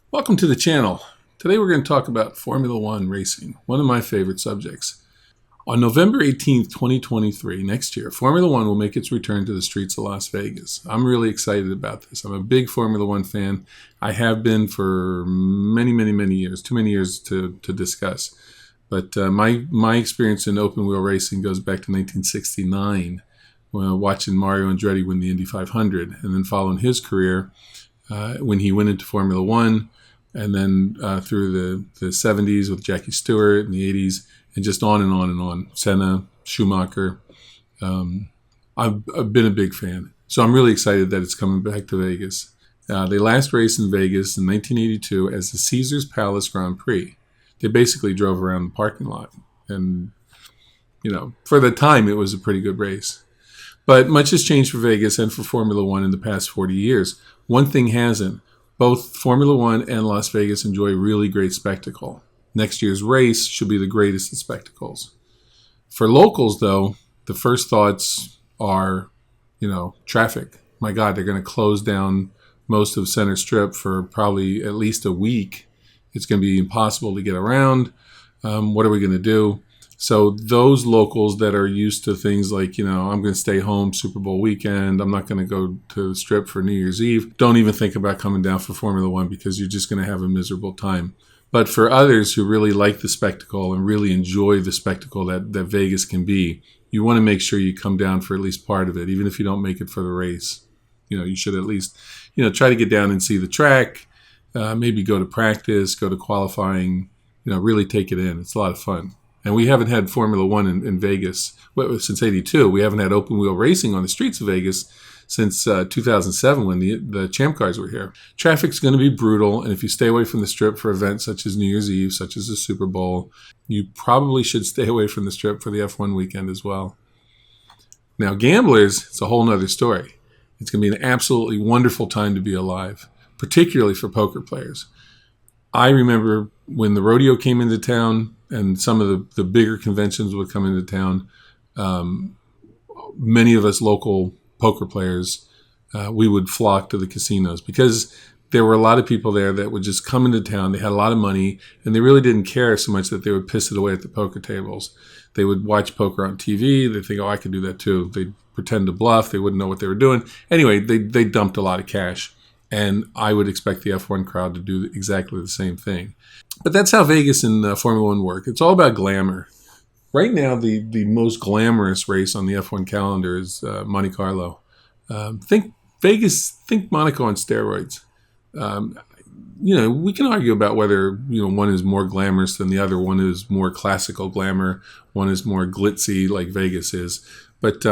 Welcome to the channel. Today we're going to talk about Formula One racing, one of my favorite subjects. On November 18th, 2023, next year, Formula One will make its return to the streets of Las Vegas. I'm really excited about this. I'm a big Formula One fan. I have been for many years, too many years to discuss. But my experience in open wheel racing goes back to 1969, when watching Mario Andretti win the Indy 500, and then following his career when he went into Formula One, and then through the 70s with Jackie Stewart, and the 80s, and just on and on and on. Senna, Schumacher. I've been a big fan. So I'm really excited that it's coming back to Vegas. They last raced in Vegas in 1982 as the Caesars Palace Grand Prix. They basically drove around the parking lot. And, for the time, it was a pretty good race. But much has changed for Vegas and for Formula One in the past 40 years. One thing hasn't. Both Formula One and Las Vegas enjoy really great spectacle. Next year's race should be the greatest of spectacles. For locals, though, the first thoughts are, traffic. My God, they're going to close down most of Center Strip for probably at least a week. It's going to be impossible to get around. What are we going to do? So those locals that are used to things like, I'm going to stay home Super Bowl weekend, I'm not going to go to the Strip for New Year's Eve, don't even think about coming down for Formula One because you're just going to have a miserable time. But for others who really like the spectacle and really enjoy the spectacle that Vegas can be, you want to make sure you come down for at least part of it, even if you don't make it for the race. You should at least, try to get down and see the track, maybe go to practice, go to qualifying, really take it in. It's a lot of fun. And we haven't had Formula One in Vegas since '82. We haven't had open wheel racing on the streets of Vegas since 2007 when the Champ Cars were here. Traffic's going to be brutal, and if you stay away from the Strip for events such as New Year's Eve, such as the Super Bowl, you probably should stay away from the Strip for the F1 weekend as well. Now, gamblers, it's a whole nother story. It's going to be an absolutely wonderful time to be alive, particularly for poker players. I remember when the Rodeo came into town and some of the bigger conventions would come into town, many of us local poker players, we would flock to the casinos because there were a lot of people there that would just come into town. They had a lot of money, and they really didn't care so much that they would piss it away at the poker tables. They would watch poker on TV. They'd think, I could do that too. They'd pretend to bluff. They wouldn't know what they were doing. Anyway, they dumped a lot of cash. And I would expect the F1 crowd to do exactly the same thing. But that's how Vegas and Formula One work. It's all about glamour. Right now, the most glamorous race on the F1 calendar is Monte Carlo. Think Vegas, think Monaco on steroids. We can argue about whether one is more glamorous than the other. One is more classical glamour. One is more glitzy like Vegas is. But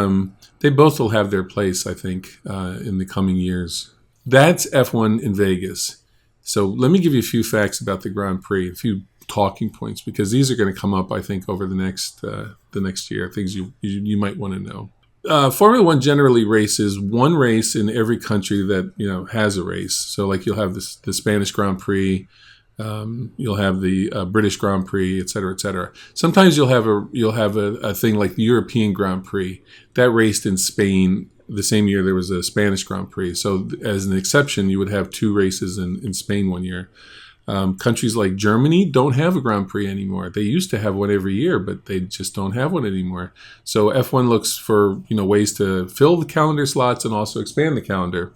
they both will have their place, I think, in the coming years. That's F1 in Vegas. So let me give you a few facts about the Grand Prix, a few talking points, because these are going to come up, I think, over the next year, things you might want to know. Formula One generally races one race in every country that has a race. So like you'll have the Spanish Grand Prix, you'll have the British Grand Prix, et cetera, et cetera. Sometimes you'll have a thing like the European Grand Prix that raced in Spain. The same year there was a Spanish Grand Prix. So as an exception, you would have two races in Spain one year. Countries like Germany don't have a Grand Prix anymore. They used to have one every year, but they just don't have one anymore. So F1 looks for ways to fill the calendar slots and also expand the calendar.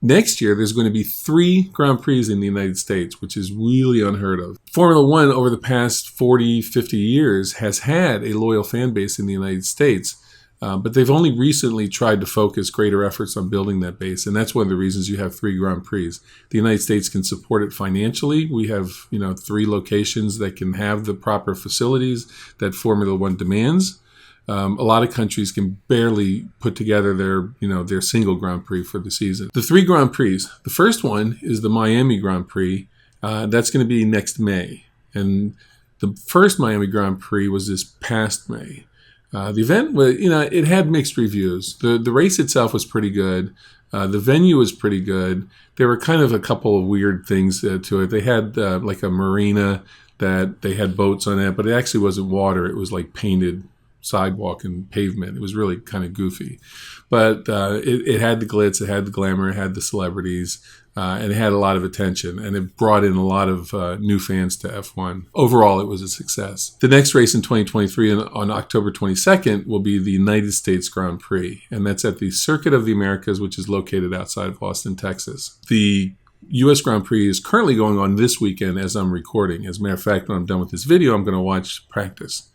Next year, there's going to be 3 Grand Prix in the United States, which is really unheard of. Formula One over the past 40, 50 years has had a loyal fan base in the United States. But they've only recently tried to focus greater efforts on building that base. And that's one of the reasons you have 3 Grand Prix. The United States can support it financially. We have, 3 locations that can have the proper facilities that Formula One demands. A lot of countries can barely put together their single Grand Prix for the season. The 3 Grand Prix. The first one is the Miami Grand Prix. That's going to be next May. And the first Miami Grand Prix was this past May. The event was, it had mixed reviews. The race itself was pretty good. The venue was pretty good. There were kind of a couple of weird things to it. They had like a marina that they had boats on it, but it actually wasn't water. It was like painted sidewalk and pavement. It was really kind of goofy. But it had the glitz, it had the glamour, it had the celebrities. and it had a lot of attention, and it brought in a lot of new fans to F1. Overall, it was a success. The next race in 2023 on October 22nd will be the United States Grand Prix, and that's at the Circuit of the Americas, which is located outside of Austin, Texas. The U.S. Grand Prix is currently going on this weekend as I'm recording. As a matter of fact, when I'm done with this video, I'm going to watch practice.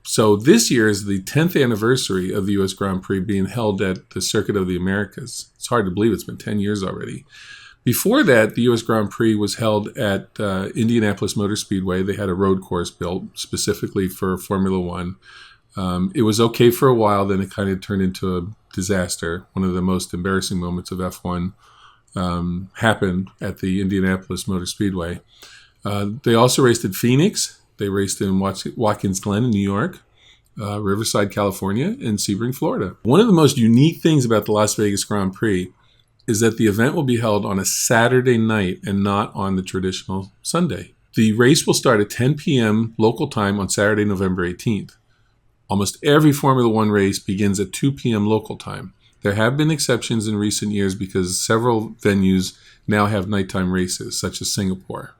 So this year is the 10th anniversary of the U.S. Grand Prix being held at the Circuit of the Americas. It's hard to believe it's been 10 years already. Before that, the U.S. Grand Prix was held at Indianapolis Motor Speedway. They had a road course built specifically for Formula One. It was okay for a while, then it kind of turned into a disaster. One of the most embarrassing moments of F1 happened at the Indianapolis Motor Speedway. They also raced at Phoenix. They raced in Watkins Glen in New York, Riverside, California, and Sebring, Florida. One of the most unique things about the Las Vegas Grand Prix is that the event will be held on a Saturday night and not on the traditional Sunday. The race will start at 10 p.m. local time on Saturday, November 18th. Almost every Formula One race begins at 2 p.m. local time. There have been exceptions in recent years because several venues now have nighttime races, such as Singapore.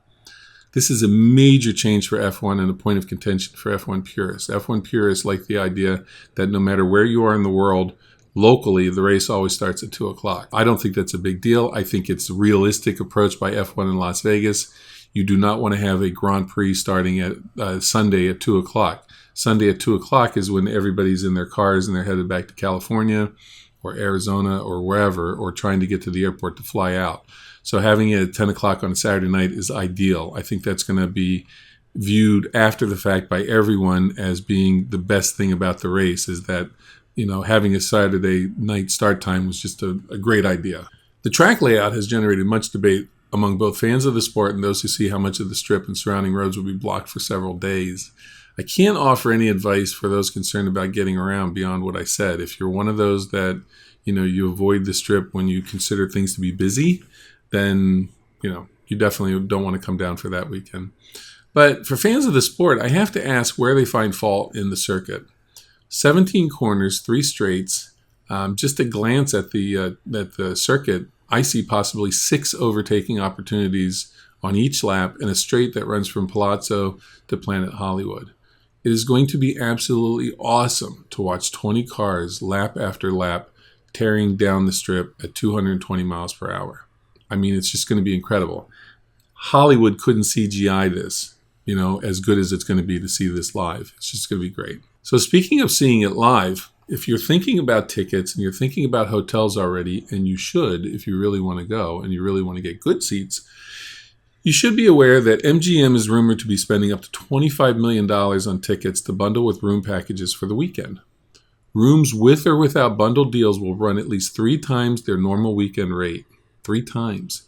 This is a major change for F1 and a point of contention for F1 purists. F1 purists like the idea that no matter where you are in the world, locally, the race always starts at 2 o'clock. I don't think that's a big deal. I think it's a realistic approach by F1 in Las Vegas. You do not want to have a Grand Prix starting at Sunday at 2 o'clock. Sunday at 2 o'clock is when everybody's in their cars and they're headed back to California or Arizona or wherever, or trying to get to the airport to fly out. So having it at 10 o'clock on a Saturday night is ideal. I think that's going to be viewed after the fact by everyone as being the best thing about the race, is that, having a Saturday night start time was just a great idea. The track layout has generated much debate among both fans of the sport and those who see how much of the strip and surrounding roads will be blocked for several days. I can't offer any advice for those concerned about getting around beyond what I said. If you're one of those that, you avoid the strip when you consider things to be busy, then, you definitely don't want to come down for that weekend. But for fans of the sport, I have to ask where they find fault in the circuit. 17 corners, 3 straights. Just a glance at the circuit, I see possibly 6 overtaking opportunities on each lap in a straight that runs from Palazzo to Planet Hollywood. It is going to be absolutely awesome to watch 20 cars lap after lap tearing down the strip at 220 miles per hour. I mean, it's just going to be incredible. Hollywood couldn't CGI this, as good as it's going to be to see this live. It's just going to be great. So speaking of seeing it live, if you're thinking about tickets and you're thinking about hotels already, and you should if you really want to go and you really want to get good seats, you should be aware that MGM is rumored to be spending up to $25 million on tickets to bundle with room packages for the weekend. Rooms with or without bundled deals will run at least 3 times their normal weekend rate. 3 times.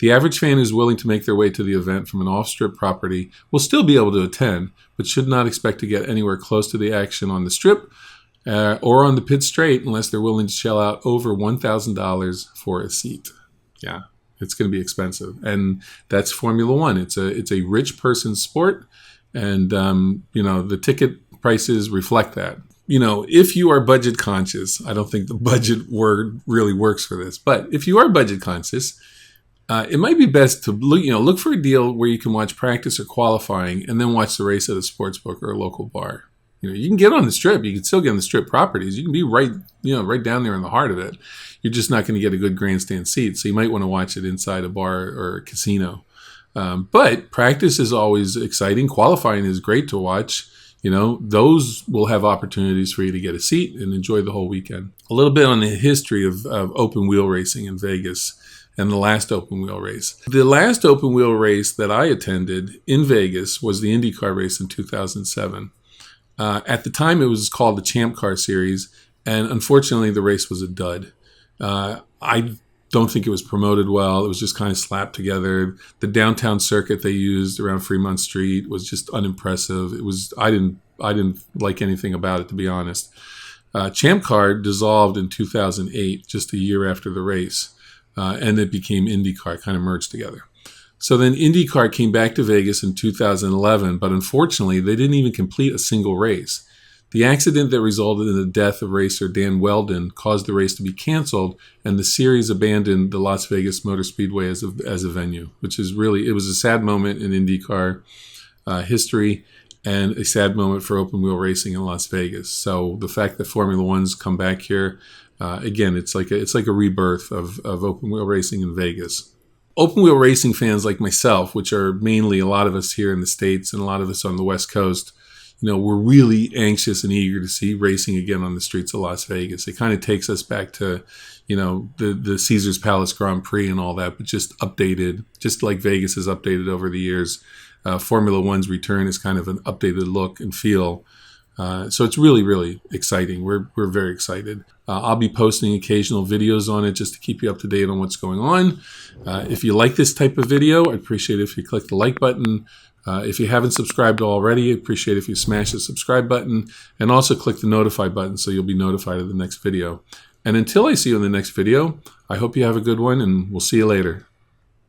The average fan who's willing to make their way to the event from an off-strip property will still be able to attend, but should not expect to get anywhere close to the action on the strip or on the pit straight unless they're willing to shell out over $1,000 for a seat. Yeah, it's going to be expensive. And that's Formula One. It's a rich person's sport, and the ticket prices reflect that. If you are budget conscious, I don't think the budget word really works for this, but if you are budget conscious, it might be best to look for a deal where you can watch practice or qualifying and then watch the race at a sports book or a local bar. You can get on the strip. You can still get on the strip properties. You can be right down there in the heart of it. You're just not going to get a good grandstand seat, so you might want to watch it inside a bar or a casino. But practice is always exciting. Qualifying is great to watch. Those will have opportunities for you to get a seat and enjoy the whole weekend. A little bit on the history of open wheel racing in Vegas and the last open wheel race. The last open wheel race that I attended in Vegas was the IndyCar race in 2007. At the time, it was called the Champ Car Series, and unfortunately, the race was a dud. I don't think it was promoted well. It was just kind of slapped together. The downtown circuit they used around Fremont Street was just unimpressive. I didn't like anything about it, to be honest. Champ Car dissolved in 2008, just a year after the race, and it became IndyCar, kind of merged together. So then IndyCar came back to Vegas in 2011, but unfortunately, they didn't even complete a single race. The accident that resulted in the death of racer Dan Weldon caused the race to be canceled, and the series abandoned the Las Vegas Motor Speedway as a venue, which is really, it was a sad moment in IndyCar history and a sad moment for open wheel racing in Las Vegas. So the fact that Formula One's come back here, again, it's like a rebirth of open wheel racing in Vegas. Open wheel racing fans like myself, which are mainly a lot of us here in the States and a lot of us on the West Coast, we're really anxious and eager to see racing again on the streets of Las Vegas. It kind of takes us back to, the Caesars Palace Grand Prix and all that, but just updated, just like Vegas has updated over the years. Formula One's return is kind of an updated look and feel. So it's really, really exciting. We're very excited. I'll be posting occasional videos on it just to keep you up to date on what's going on. If you like this type of video, I'd appreciate it if you click the like button. If you haven't subscribed already, I'd appreciate it if you smash the subscribe button and also click the notify button so you'll be notified of the next video. And until I see you in the next video, I hope you have a good one, and we'll see you later.